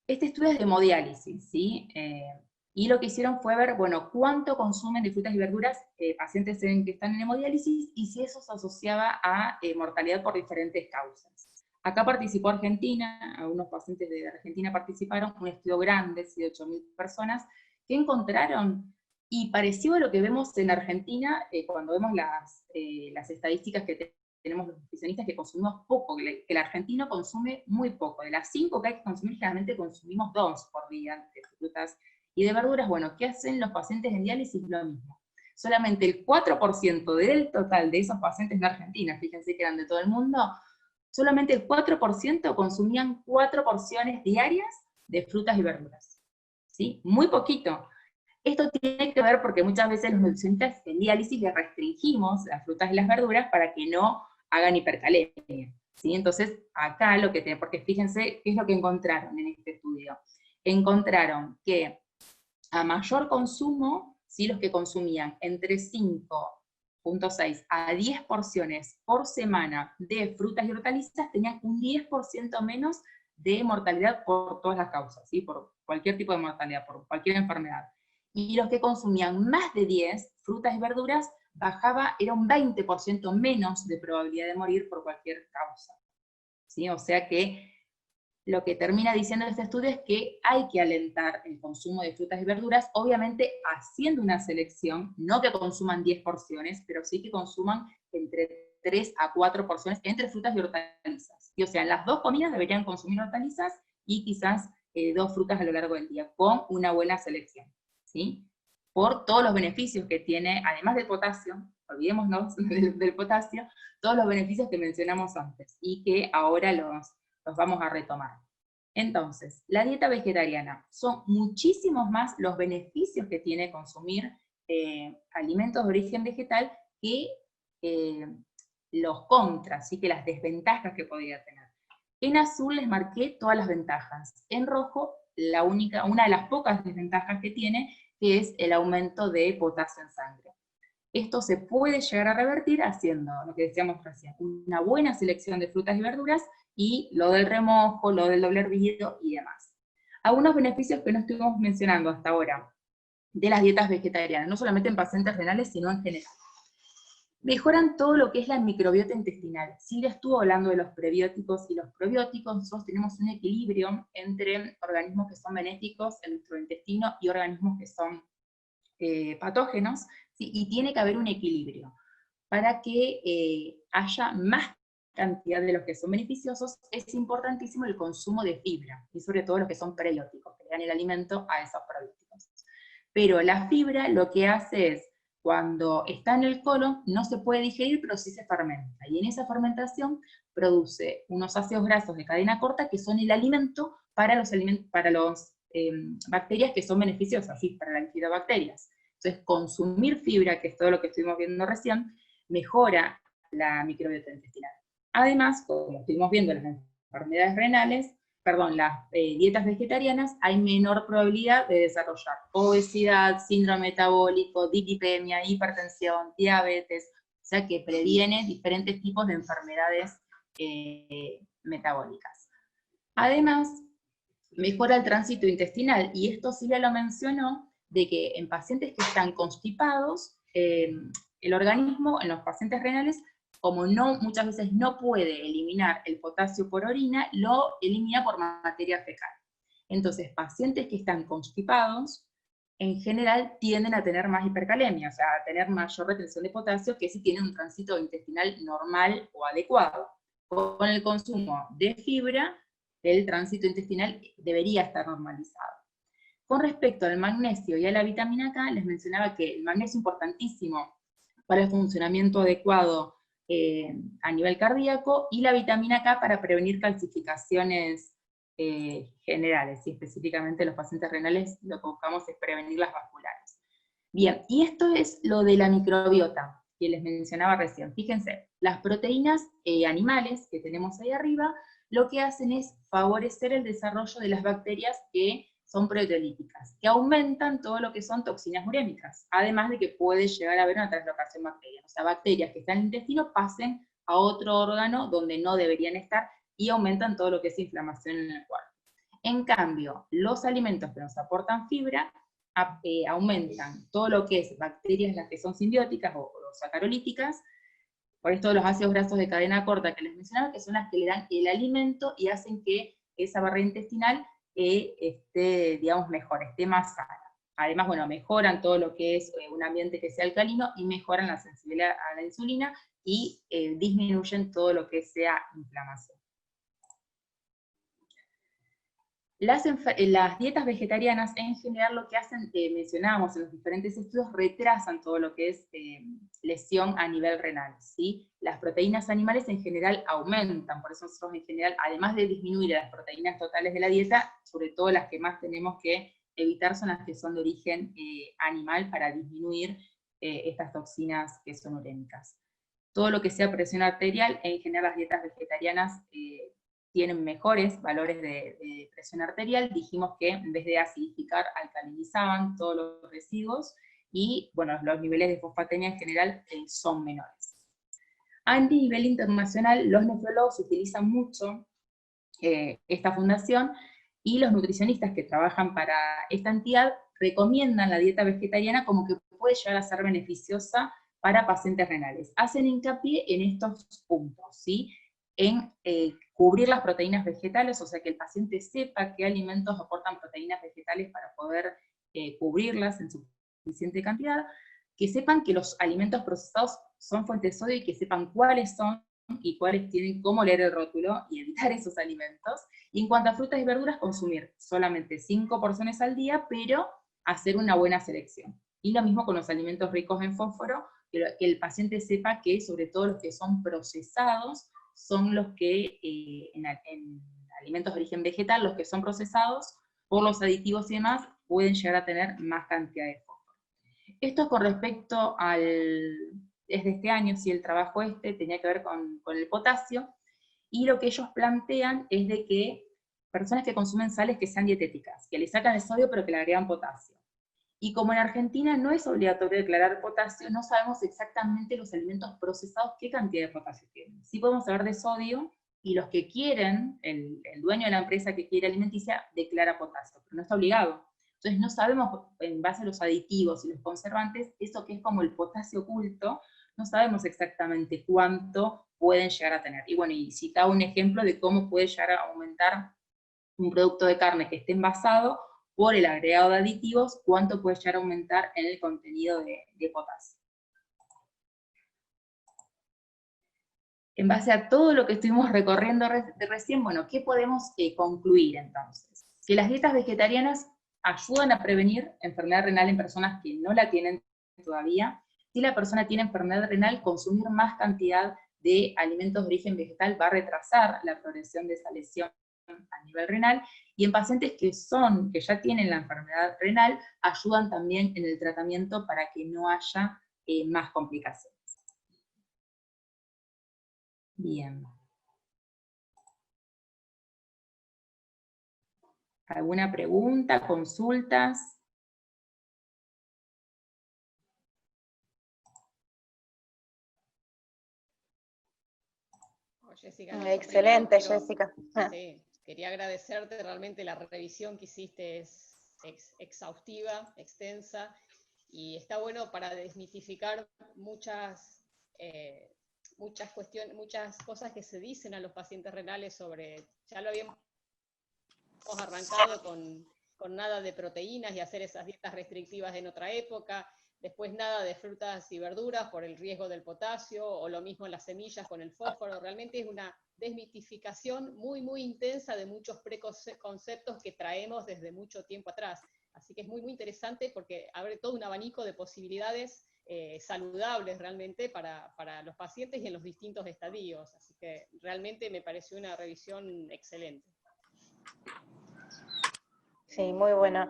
Este estudio es de hemodiálisis, ¿sí? Y lo que hicieron fue ver, bueno, cuánto consumen de frutas y verduras pacientes que están en hemodiálisis, y si eso se asociaba a mortalidad por diferentes causas. Acá participó Argentina, algunos pacientes de Argentina participaron, un estudio grande, de 8.000 personas, que encontraron, y parecido a lo que vemos en Argentina, cuando vemos las estadísticas que tenemos los nutricionistas, que consumimos poco, que el argentino consume muy poco. De las 5 que hay que consumir, generalmente consumimos 2 por día de frutas y de verduras. Bueno, ¿qué hacen los pacientes en diálisis? Lo mismo. Solamente el 4% del total de esos pacientes en Argentina, fíjense que eran de todo el mundo, solamente el 4% consumían 4 porciones diarias de frutas y verduras. ¿Sí? Muy poquito. Esto tiene que ver porque muchas veces los nutricionistas en diálisis les restringimos las frutas y las verduras para que no hagan hipercalemia, ¿sí? Entonces, acá lo que tiene, porque fíjense qué es lo que encontraron en este estudio. Encontraron que a mayor consumo, ¿sí? Los que consumían entre 5.6 a 10 porciones por semana de frutas y hortalizas tenían un 10% menos de mortalidad por todas las causas, ¿sí? Por cualquier tipo de mortalidad, por cualquier enfermedad. Y los que consumían más de 10 frutas y verduras, era un 20% menos de probabilidad de morir por cualquier causa, ¿sí? O sea que lo que termina diciendo este estudio es que hay que alentar el consumo de frutas y verduras, obviamente haciendo una selección, no que consuman 10 porciones, pero sí que consuman entre 3 a 4 porciones entre frutas y hortalizas. Y, o sea, en las 2 comidas deberían consumir hortalizas y quizás 2 frutas a lo largo del día, con una buena selección, ¿sí? Por todos los beneficios que tiene, además del potasio, olvidémonos del potasio, todos los beneficios que mencionamos antes, y que ahora los vamos a retomar. Entonces, la dieta vegetariana, son muchísimos más los beneficios que tiene consumir alimentos de origen vegetal que los contras, ¿sí? Que las desventajas que podría tener. En azul les marqué todas las ventajas. En rojo, una de las pocas desventajas que tiene, que es el aumento de potasio en sangre. Esto se puede llegar a revertir haciendo lo que decíamos recién, una buena selección de frutas y verduras, y lo del remojo, lo del doble hervido y demás. Algunos beneficios que no estuvimos mencionando hasta ahora de las dietas vegetarianas, no solamente en pacientes renales, sino en general. Mejoran todo lo que es la microbiota intestinal. Silvia estuvo hablando de los prebióticos y los probióticos. Nosotros tenemos un equilibrio entre organismos que son benéficos en nuestro intestino y organismos que son patógenos, ¿sí? Y tiene que haber un equilibrio. Para que haya más cantidad de los que son beneficiosos, es importantísimo el consumo de fibra, y sobre todo los que son prebióticos, que le dan el alimento a esos probióticos. Pero la fibra lo que hace es, cuando está en el colon, no se puede digerir, pero sí se fermenta. Y en esa fermentación produce unos ácidos grasos de cadena corta que son el alimento para las bacterias que son beneficiosas, ¿sí? Para las bifidobacterias. Entonces, consumir fibra, que es todo lo que estuvimos viendo recién, mejora la microbiota intestinal. Además, como estuvimos viendo las enfermedades renales, las dietas vegetarianas, hay menor probabilidad de desarrollar obesidad, síndrome metabólico, dislipemia, hipertensión, diabetes, o sea que previene diferentes tipos de enfermedades metabólicas. Además, mejora el tránsito intestinal, y esto Silvia lo mencionó, de que en pacientes que están constipados, el organismo, en los pacientes renales, como muchas veces no puede eliminar el potasio por orina, lo elimina por materia fecal. Entonces, pacientes que están constipados, en general tienden a tener más hipercalemia, o sea, a tener mayor retención de potasio que si tienen un tránsito intestinal normal o adecuado. Con el consumo de fibra, el tránsito intestinal debería estar normalizado. Con respecto al magnesio y a la vitamina K, les mencionaba que el magnesio es importantísimo para el funcionamiento adecuado a nivel cardíaco, y la vitamina K para prevenir calcificaciones generales, y específicamente los pacientes renales lo que buscamos es prevenir las vasculares. Bien, y esto es lo de la microbiota que les mencionaba recién. Fíjense, las proteínas animales que tenemos ahí arriba, lo que hacen es favorecer el desarrollo de las bacterias que son proteolíticas, que aumentan todo lo que son toxinas urémicas, además de que puede llegar a haber una translocación bacteriana, o sea, bacterias que están en el intestino pasen a otro órgano donde no deberían estar, y aumentan todo lo que es inflamación en el cuerpo. En cambio, los alimentos que nos aportan fibra aumentan todo lo que es bacterias, las que son simbióticas o sacarolíticas, por esto los ácidos grasos de cadena corta que les mencionaba, que son las que le dan el alimento y hacen que esa barrera intestinal esté, digamos, mejor, esté más sana. Además, bueno, mejoran todo lo que es un ambiente que sea alcalino, y mejoran la sensibilidad a la insulina, y disminuyen todo lo que sea inflamación. Las dietas vegetarianas en general lo que hacen, mencionábamos en los diferentes estudios, retrasan todo lo que es lesión a nivel renal, ¿sí? Las proteínas animales en general aumentan, por eso nosotros en general, además de disminuir las proteínas totales de la dieta, sobre todo las que más tenemos que evitar son las que son de origen animal, para disminuir estas toxinas que son urémicas. Todo lo que sea presión arterial, en general las dietas vegetarianas tienen mejores valores de presión arterial. Dijimos que en vez de acidificar, alcalinizaban todos los residuos, y bueno, los niveles de fosfatemia en general son menores. A nivel internacional, los nefrólogos utilizan mucho esta fundación, y los nutricionistas que trabajan para esta entidad recomiendan la dieta vegetariana como que puede llegar a ser beneficiosa para pacientes renales. Hacen hincapié en estos puntos, ¿sí? En cubrir las proteínas vegetales, o sea, que el paciente sepa qué alimentos aportan proteínas vegetales para poder cubrirlas en suficiente cantidad, que sepan que los alimentos procesados son fuentes de sodio y que sepan cuáles son y cuáles tienen, cómo leer el rótulo y evitar esos alimentos. Y en cuanto a frutas y verduras, consumir solamente 5 porciones al día, pero hacer una buena selección. Y lo mismo con los alimentos ricos en fósforo, que el paciente sepa que sobre todo los que son procesados son los que, en alimentos de origen vegetal, los que son procesados por los aditivos y demás, pueden llegar a tener más cantidad de fósforo. Esto es con respecto es de este año, si el trabajo tenía que ver con el potasio, y lo que ellos plantean es de que personas que consumen sales que sean dietéticas, que le sacan el sodio pero que le agregan potasio. Y como en Argentina no es obligatorio declarar potasio, no sabemos exactamente los alimentos procesados qué cantidad de potasio tienen. Sí podemos saber de sodio, y los que quieren, el dueño de la empresa que quiere alimenticia, declara potasio, pero no está obligado. Entonces no sabemos, en base a los aditivos y los conservantes, eso que es como el potasio oculto, no sabemos exactamente cuánto pueden llegar a tener. Y bueno, y citaba un ejemplo de cómo puede llegar a aumentar un producto de carne que esté envasado por el agregado de aditivos, cuánto puede llegar a aumentar en el contenido de potasio. En base a todo lo que estuvimos recorriendo recién, bueno, ¿qué podemos concluir entonces? Que las dietas vegetarianas ayudan a prevenir enfermedad renal en personas que no la tienen todavía. Si la persona tiene enfermedad renal, consumir más cantidad de alimentos de origen vegetal va a retrasar la progresión de esa lesión a nivel renal, y en pacientes que ya tienen la enfermedad renal, ayudan también en el tratamiento para que no haya más complicaciones. Bien. ¿Alguna pregunta, consultas? Jessica, excelente, Jessica. Sí, quería agradecerte, realmente la revisión que hiciste es exhaustiva, extensa, y está bueno para desmitificar muchas cuestiones, muchas cosas que se dicen a los pacientes renales sobre, ya lo habíamos arrancado con nada de proteínas y hacer esas dietas restrictivas en otra época, después nada de frutas y verduras por el riesgo del potasio, o lo mismo en las semillas con el fósforo. Realmente es una desmitificación muy, muy intensa de muchos preconceptos que traemos desde mucho tiempo atrás. Así que es muy, muy interesante porque abre todo un abanico de posibilidades saludables realmente para los pacientes y en los distintos estadios. Así que realmente me pareció una revisión excelente. Sí, muy bueno.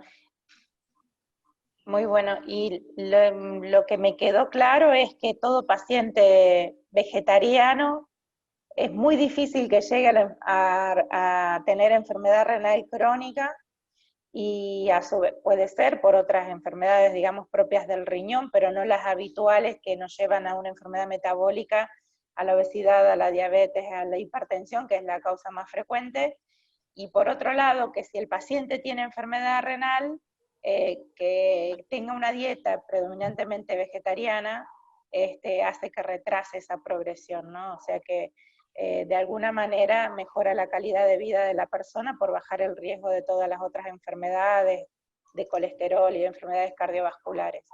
Muy bueno, y lo que me quedó claro es que todo paciente vegetariano es muy difícil que llegue a tener enfermedad renal crónica, y a su vez puede ser por otras enfermedades, digamos, propias del riñón, pero no las habituales que nos llevan a una enfermedad metabólica, a la obesidad, a la diabetes, a la hipertensión, que es la causa más frecuente. Y por otro lado, que si el paciente tiene enfermedad renal, que tenga una dieta predominantemente vegetariana, hace que retrase esa progresión, ¿no? O sea que de alguna manera mejora la calidad de vida de la persona por bajar el riesgo de todas las otras enfermedades, de colesterol y de enfermedades cardiovasculares.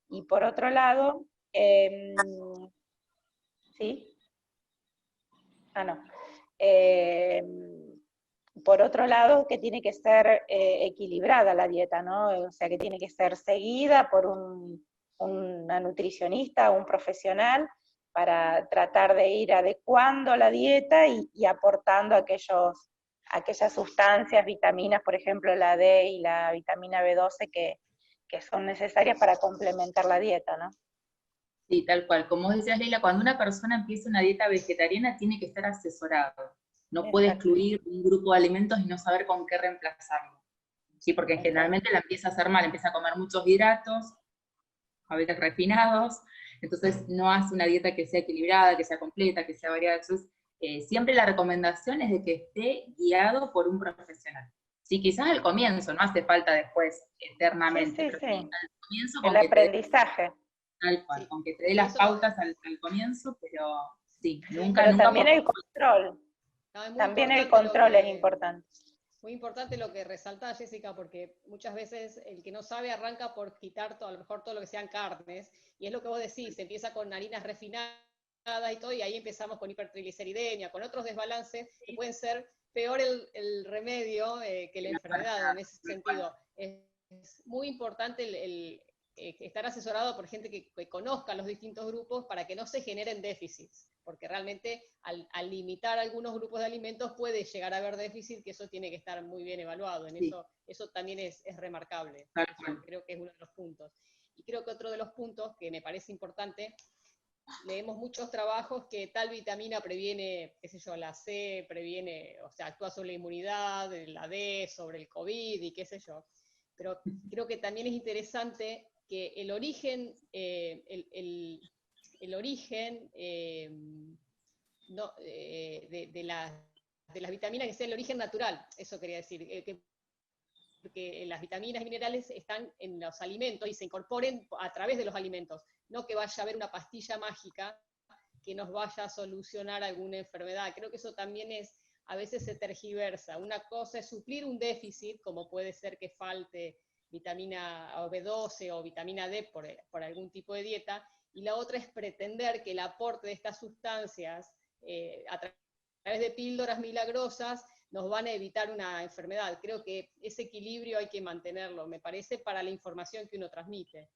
Y por otro lado, ¿sí? Ah, no. Por otro lado, que tiene que ser equilibrada la dieta, ¿no? O sea, que tiene que ser seguida por una nutricionista, un profesional, para tratar de ir adecuando la dieta y aportando aquellas sustancias, vitaminas, por ejemplo la D y la vitamina B12, que son necesarias para complementar la dieta, ¿no? Sí, tal cual. Como decías, Leila, cuando una persona empieza una dieta vegetariana tiene que estar asesorado. No puede excluir un grupo de alimentos y no saber con qué reemplazarlo. Sí, porque generalmente la empieza a hacer mal, empieza a comer muchos hidratos, a veces refinados, entonces no hace una dieta que sea equilibrada, que sea completa, que sea variada. Entonces, siempre la recomendación es de que esté guiado por un profesional. Sí, quizás al comienzo, no hace falta después eternamente, Sí, pero sí, al comienzo el aprendizaje. Tal cual, aunque te dé las pautas al comienzo, pero sí, nunca, pero nunca. También el control. No, También el control es importante. Muy importante lo que resalta Jessica, porque muchas veces el que no sabe arranca por quitar todo, a lo mejor todo lo que sean carnes, y es lo que vos decís, se empieza con harinas refinadas y todo, y ahí empezamos con hipertrigliceridemia, con otros desbalances que pueden ser peor el remedio que la enfermedad en ese sentido. Es muy importante estar asesorado por gente que conozca los distintos grupos para que no se generen déficits, porque realmente al limitar algunos grupos de alimentos puede llegar a haber déficit, que eso tiene que estar muy bien evaluado. Eso también es remarcable. Eso creo que es uno de los puntos. Y creo que otro de los puntos que me parece importante, leemos muchos trabajos que tal vitamina previene, qué sé yo, la C previene, o sea, actúa sobre la inmunidad, la D sobre el COVID y qué sé yo. Pero creo que también es interesante que el origen, de las vitaminas, que sea el origen natural, eso quería decir, que las vitaminas y minerales están en los alimentos y se incorporen a través de los alimentos, no que vaya a haber una pastilla mágica que nos vaya a solucionar alguna enfermedad. Creo que eso también a veces se tergiversa. Una cosa es suplir un déficit, como puede ser que falte vitamina B12 o vitamina D por algún tipo de dieta, y la otra es pretender que el aporte de estas sustancias a través de píldoras milagrosas nos van a evitar una enfermedad. Creo que ese equilibrio hay que mantenerlo, me parece, para la información que uno transmite.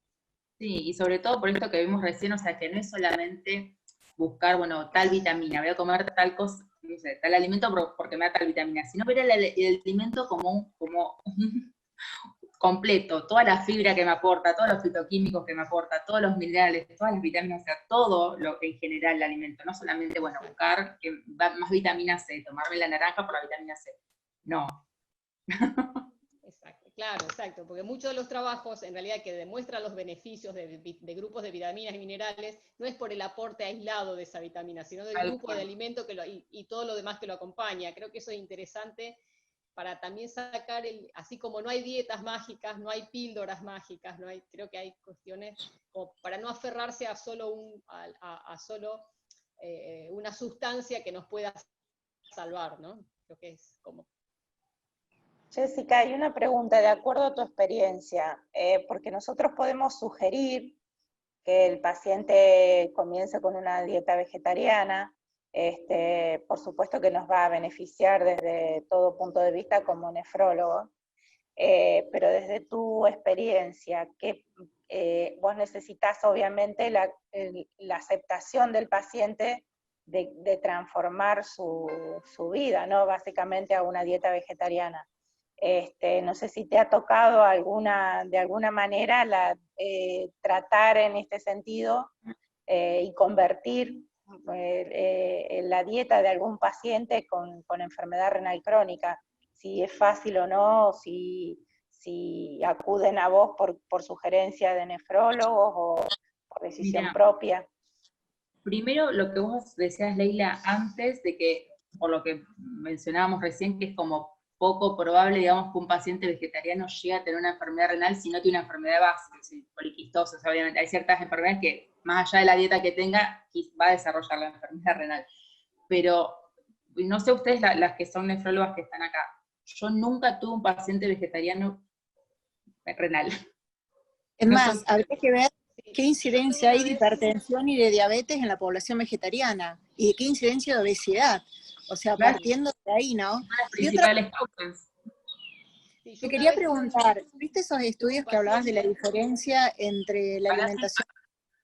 Sí, y sobre todo por esto que vimos recién, o sea, que no es solamente buscar, bueno, tal vitamina, voy a comer tal cosa, no sé, tal alimento porque me da tal vitamina, sino ver el alimento como completo, toda la fibra que me aporta, todos los fitoquímicos que me aporta, todos los minerales, todas las vitaminas, o sea, todo lo que en general el alimento, no solamente, bueno, buscar más vitamina C, tomarme la naranja por la vitamina C, no. Exacto, claro, exacto, porque muchos de los trabajos en realidad que demuestran los beneficios de grupos de vitaminas y minerales no es por el aporte aislado de esa vitamina, sino del grupo de alimento y todo lo demás que lo acompaña. Creo que eso es interesante para también sacar, así como no hay dietas mágicas, no hay píldoras mágicas, creo que hay cuestiones como para no aferrarse a solo, una sustancia que nos pueda salvar, ¿no? Creo que es como... Jessica, hay una pregunta, de acuerdo a tu experiencia, porque nosotros podemos sugerir que el paciente comience con una dieta vegetariana, por supuesto que nos va a beneficiar desde todo punto de vista como nefrólogo, pero desde tu experiencia, vos necesitas obviamente la aceptación del paciente de transformar su vida, ¿no? Básicamente a una dieta vegetariana. No sé si te ha tocado de alguna manera tratar en este sentido y convertir la dieta de algún paciente con enfermedad renal crónica, si es fácil o no, si acuden a vos por sugerencia de nefrólogos o por decisión propia. Primero, lo que vos decías, Leila, antes de que, por lo que mencionábamos recién, que es como poco probable, digamos, que un paciente vegetariano llegue a tener una enfermedad renal si no tiene una enfermedad base, poliquistosis, obviamente. Hay ciertas enfermedades que, más allá de la dieta que tenga, va a desarrollar la enfermedad renal. Pero, no sé ustedes, las que son nefrólogas que están acá, yo nunca tuve un paciente vegetariano renal. Es más, habría que ver qué incidencia hay de hipertensión y de diabetes en la población vegetariana, y de qué incidencia de obesidad. O sea, partiendo de ahí, ¿no? Las principales causas. Te quería preguntar, ¿viste esos estudios que hablabas de la diferencia entre la alimentación?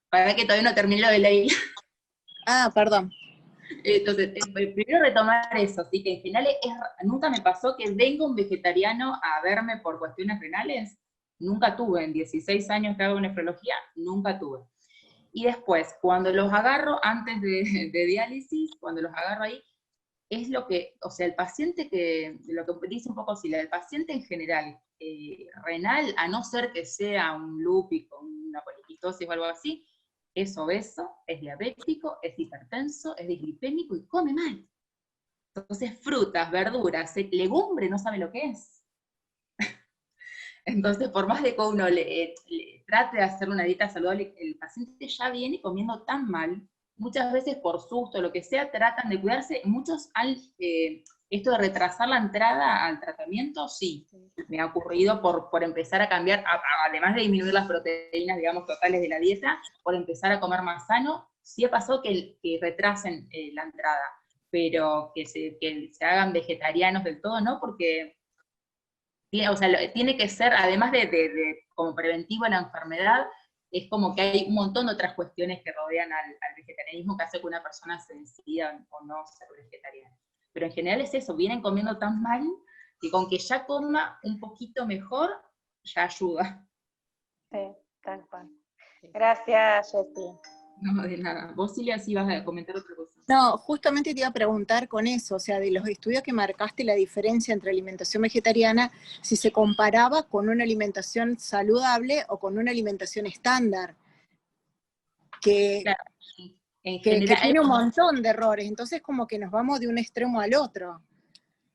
Para que todavía no terminé lo de Leila. Ah, perdón. Entonces, primero retomar eso, ¿sí? Que en general nunca me pasó que venga un vegetariano a verme por cuestiones renales, nunca tuve, en 16 años que hago nefrología, nunca tuve. Y después, cuando los agarro antes de diálisis, cuando los agarro ahí, es lo que, o sea, el paciente lo que dice un poco así, el paciente en general, renal, a no ser que sea un lúpico, una poliquistosis o algo así, es obeso, es diabético, es hipertenso, es dislipémico y come mal. Entonces, frutas, verduras, legumbre, no sabe lo que es. Entonces, por más de que uno le trate de hacer una dieta saludable, el paciente ya viene comiendo tan mal, muchas veces por susto, lo que sea, tratan de cuidarse, muchos Esto de retrasar la entrada al tratamiento, sí, me ha ocurrido por empezar a cambiar, además de disminuir las proteínas, digamos, totales de la dieta, por empezar a comer más sano, sí ha pasado que retrasen la entrada, pero que se hagan vegetarianos del todo, ¿no? Porque o sea, tiene que ser, además de como preventivo a la enfermedad, es como que hay un montón de otras cuestiones que rodean al vegetarianismo que hace que una persona se decida o no ser vegetariana. Pero en general es eso, vienen comiendo tan mal que con que ya coma un poquito mejor, ya ayuda. Sí, tal cual. Gracias, Jessy. No, de nada. Vos, Silvia, sí vas a comentar otra cosa. No, justamente te iba a preguntar con eso, o sea, de los estudios que marcaste la diferencia entre alimentación vegetariana, si se comparaba con una alimentación saludable o con una alimentación estándar, que, claro, en que general, tiene un montón de errores, entonces como que nos vamos de un extremo al otro.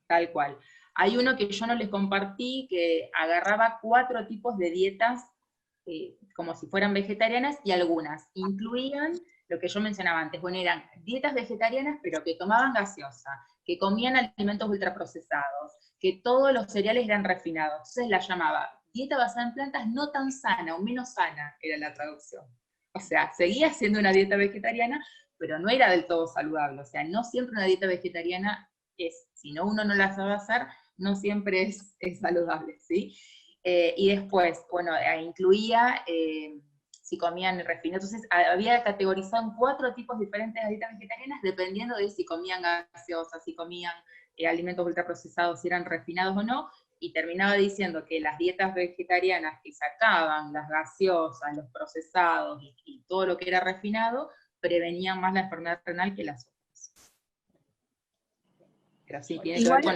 Tal cual. Hay uno que yo no les compartí, que agarraba 4 tipos de dietas, como si fueran vegetarianas, y algunas incluían lo que yo mencionaba antes, bueno, eran dietas vegetarianas, pero que tomaban gaseosa, que comían alimentos ultraprocesados, que todos los cereales eran refinados. Entonces la llamaba dieta basada en plantas no tan sana, o menos sana, era la traducción. O sea, seguía siendo una dieta vegetariana, pero no era del todo saludable. O sea, no siempre una dieta vegetariana si no uno no la sabe hacer, no siempre es saludable, ¿sí? Y después, bueno, incluía si comían refinados. Entonces, había categorizado en 4 tipos diferentes de dietas vegetarianas, dependiendo de si comían gaseosas, si comían alimentos ultraprocesados, si eran refinados o no, y terminaba diciendo que las dietas vegetarianas que sacaban las gaseosas, los procesados y todo lo que era refinado, prevenían más la enfermedad renal que las otras. Pero sí, tiene que ver con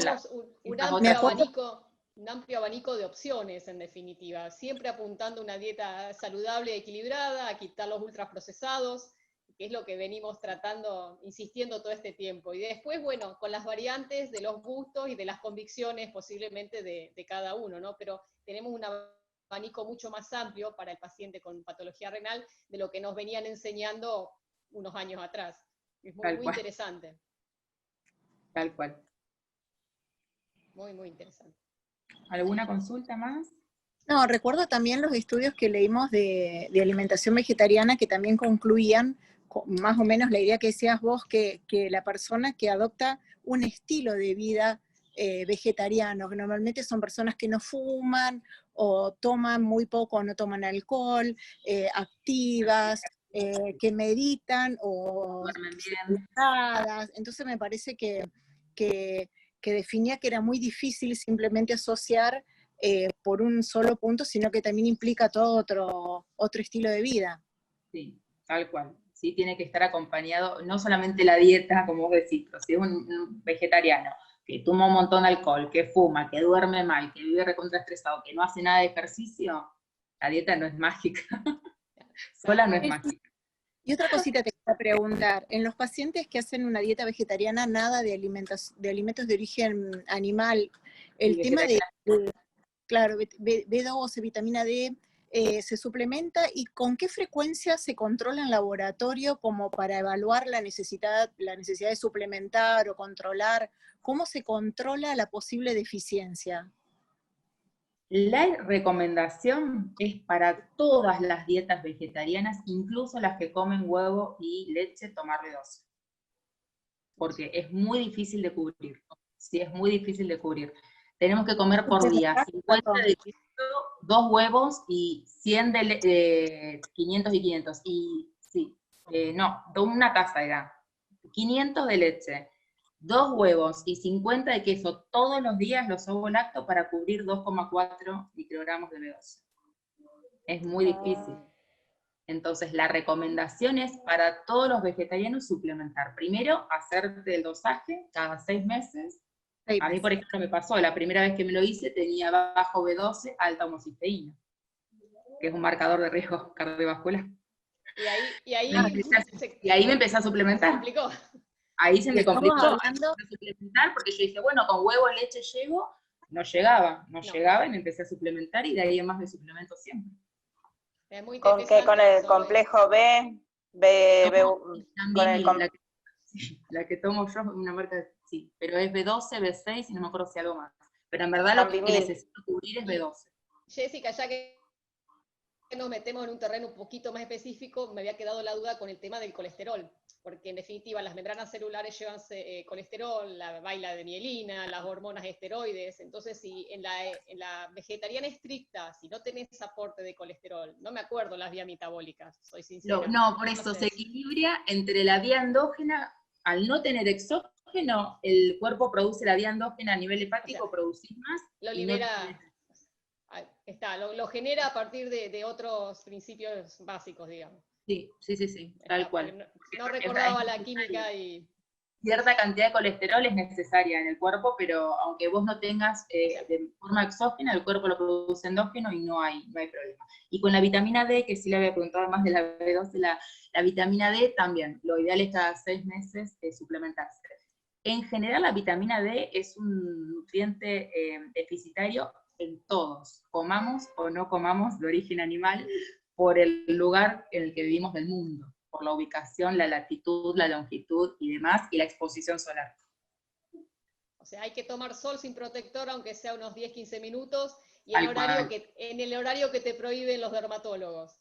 un amplio abanico de opciones, en definitiva, siempre apuntando a una dieta saludable y equilibrada, a quitar los ultraprocesados, que es lo que venimos tratando, insistiendo todo este tiempo. Y después, bueno, con las variantes de los gustos y de las convicciones posiblemente de cada uno, ¿no? Pero tenemos un abanico mucho más amplio para el paciente con patología renal de lo que nos venían enseñando unos años atrás. Es muy interesante. Tal cual. Muy, muy interesante. ¿Alguna consulta más? No, recuerdo también los estudios que leímos de alimentación vegetariana que también concluían más o menos la idea que decías vos, que la persona que adopta un estilo de vida vegetariano, que normalmente son personas que no fuman o toman muy poco o no toman alcohol, activas, que meditan o relajadas. Entonces me parece que definía que era muy difícil simplemente asociar por un solo punto, sino que también implica todo otro estilo de vida. Sí, tal cual. Sí, tiene que estar acompañado, no solamente la dieta, como vos decís, pero si es un vegetariano que toma un montón de alcohol, que fuma, que duerme mal, que vive recontraestresado, que no hace nada de ejercicio, la dieta no es mágica. Sola no es mágica. Y otra cosita te quería preguntar, en los pacientes que hacen una dieta vegetariana, nada de alimentos de origen animal, el tema de claro, B12, vitamina D, se suplementa, y con qué frecuencia se controla en laboratorio como para evaluar la necesidad de suplementar o controlar, cómo se controla la posible deficiencia. La recomendación es para todas las dietas vegetarianas, incluso las que comen huevo y leche, tomar B12. Porque es muy difícil de cubrir. Sí, es muy difícil de cubrir. Tenemos que comer por día 50 de queso, 2 huevos y 100 de 500 y 500. Y sí, no, una taza era 500 de leche, 2 huevos y 50 de queso todos los días, los ovolacto, para cubrir 2,4 microgramos de B12. Es muy difícil. Entonces, la recomendación es para todos los vegetarianos suplementar. Primero, hacerte el dosaje cada 6 meses. A mí, por ejemplo, me pasó, la primera vez que me lo hice tenía bajo B12, alta homocisteína, que es un marcador de riesgo cardiovascular. Y ahí me empecé a suplementar. Complicó. Ahí se me complicó suplementar, porque yo dije, bueno, con huevo, leche llego, no llegaba y me empecé a suplementar, y de ahí en más me suplemento siempre. Es muy ¿Con qué? ¿Con el complejo B? La que tomo yo, una marca, sí, pero es B12, B6 y no me acuerdo si algo más. Pero en verdad lo que Ambimil. necesito cubrir es B12. Jessica, ya que nos metemos en un terreno un poquito más específico, me había quedado la duda con el tema del colesterol, porque en definitiva las membranas celulares llevan colesterol, la baila de mielina, las hormonas esteroides, entonces si en la vegetariana estricta, si no tenés aporte de colesterol, no me acuerdo las vías metabólicas, soy sincera. No, por eso se equilibra entre la vía endógena, al no tener exógeno, el cuerpo produce la vía endógena a nivel hepático, producís más. Lo y libera, no lo genera a partir de otros principios básicos, digamos. Sí, tal cual. No recordaba la química y... Cierta cantidad de colesterol es necesaria en el cuerpo, pero aunque vos no tengas de forma exógena, el cuerpo lo produce endógeno y no hay problema. Y con la vitamina D, que sí le había preguntado más de la B12, la vitamina D también, lo ideal es cada 6 meses suplementarse. En general la vitamina D es un nutriente deficitario en todos, comamos o no comamos de origen animal, por el lugar en el que vivimos del mundo, por la ubicación, la latitud, la longitud y demás, y la exposición solar. O sea, hay que tomar sol sin protector, aunque sea unos 10-15 minutos, y en el horario que te prohíben los dermatólogos.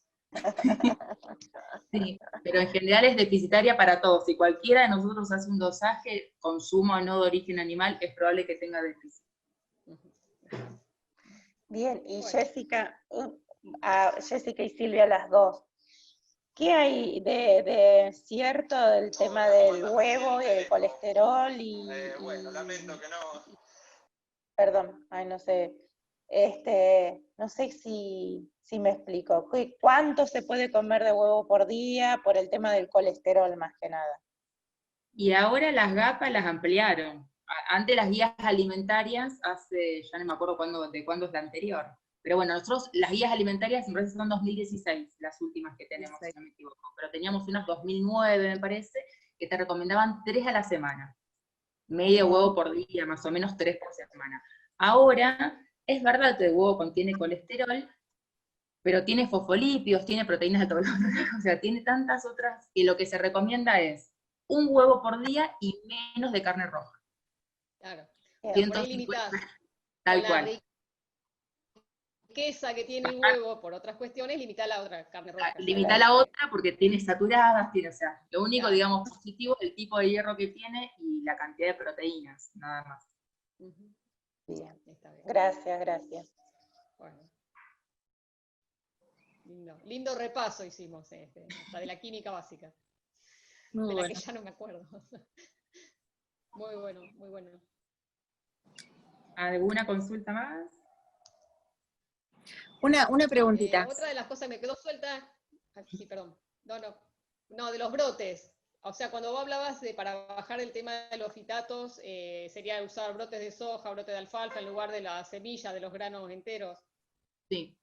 Sí, pero en general es deficitaria para todos. Si cualquiera de nosotros hace un dosaje, consumo o no de origen animal, es probable que tenga déficit. Bien, y Jessica, Jessica y Silvia, las dos, ¿qué hay de cierto del tema del huevo y el colesterol? Bueno, lamento que no. Perdón, no sé. No sé si me explico. ¿Cuánto se puede comer de huevo por día por el tema del colesterol más que nada? Y ahora las GAPA las ampliaron. Antes las guías alimentarias, ya no me acuerdo de cuándo es la anterior, pero bueno, nosotros las guías alimentarias en realidad son 2016, las últimas que tenemos, si no me equivoco, pero teníamos unas 2009, me parece, que te recomendaban 3 a la semana, medio huevo por día, más o menos 3 por semana. Ahora, es verdad que el huevo contiene colesterol, pero tiene fosfolípidos, tiene proteínas de todo o sea, tiene tantas otras, que lo que se recomienda es un huevo por día y menos de carne roja. Claro. 150, tal cual. Riqueza que tiene el huevo por otras cuestiones, limita la otra carne roja. Limita la otra porque tiene saturadas, o sea, lo único, digamos, positivo es el tipo de hierro que tiene y la cantidad de proteínas, nada más. Bien. Gracias. Bueno. Lindo repaso hicimos, hasta de la química básica. Muy de la bueno. que ya no me acuerdo. Muy bueno, muy bueno. ¿Alguna consulta más? Una preguntita. Otra de las cosas que me quedó suelta, sí, perdón, no, de los brotes. O sea, cuando vos hablabas para bajar el tema de los fitatos, sería usar brotes de soja, brotes de alfalfa en lugar de la semilla, de los granos enteros. Sí.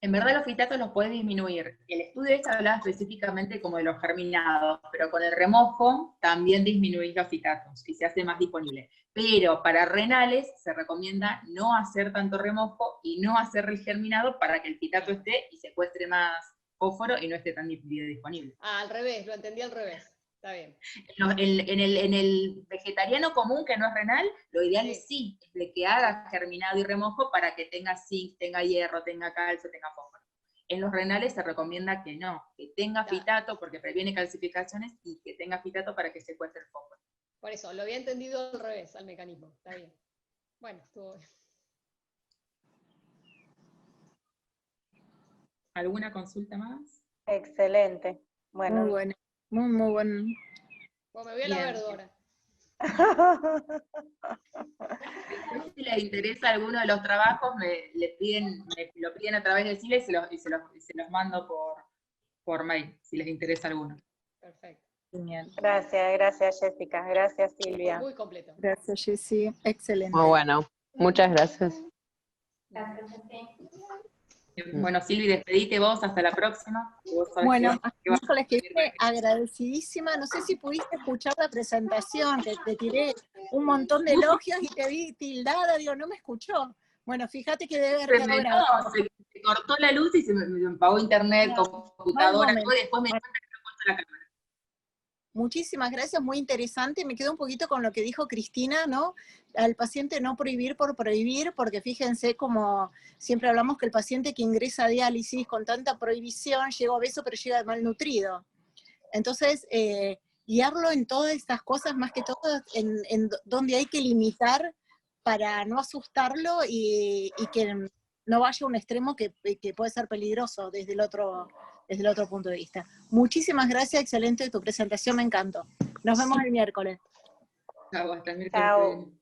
En verdad los fitatos los puedes disminuir. El estudio este hablaba específicamente como de los germinados, pero con el remojo también disminuís los fitatos y se hace más disponible. Pero para renales se recomienda no hacer tanto remojo y no hacer el germinado para que el fitato esté y secuestre más fósforo y no esté tan disponible. Al revés, lo entendí al revés. Está bien. En el vegetariano común, que no es renal, lo ideal es de que haga germinado y remojo para que tenga zinc, tenga hierro, tenga calcio, tenga fósforo. En los renales se recomienda que no, que tenga fitato porque previene calcificaciones y que tenga fitato para que secuestre el fósforo. Por eso, lo había entendido al revés, al mecanismo. Está bien. Bueno, estuvo bien. ¿Alguna consulta más? Excelente. Bueno. Muy bueno, muy bueno. Bueno, me voy a la verdura. Después, si les interesa alguno de los trabajos, me lo piden a través de Silvia y se los mando por mail, si les interesa alguno. Perfecto. Genial. Gracias Jessica, gracias Silvia. Muy completo. Gracias Jessy, excelente. Muy bueno, muchas gracias. Bueno, Silvi, despedite vos, hasta la próxima. Bueno, miércoles que viene, agradecidísima. No sé si pudiste escuchar la presentación, que te tiré un montón de elogios y te vi tildada, digo, no me escuchó. Bueno, fíjate que debe haber quedado grabado. Se cortó la luz y se me apagó internet, computadora, todo, y después me di cuenta que me he puesto la cámara. Muchísimas gracias, muy interesante. Me quedo un poquito con lo que dijo Cristina, ¿no? Al paciente no prohibir por prohibir, porque fíjense como siempre hablamos que el paciente que ingresa a diálisis con tanta prohibición llega obeso, pero llega malnutrido. Entonces, guiarlo en todas estas cosas, más que todo en donde hay que limitar para no asustarlo y que no vaya a un extremo que puede ser peligroso desde el otro punto de vista. Muchísimas gracias, excelente tu presentación, me encantó. Nos vemos el miércoles. Chao, hasta el miércoles. Chao.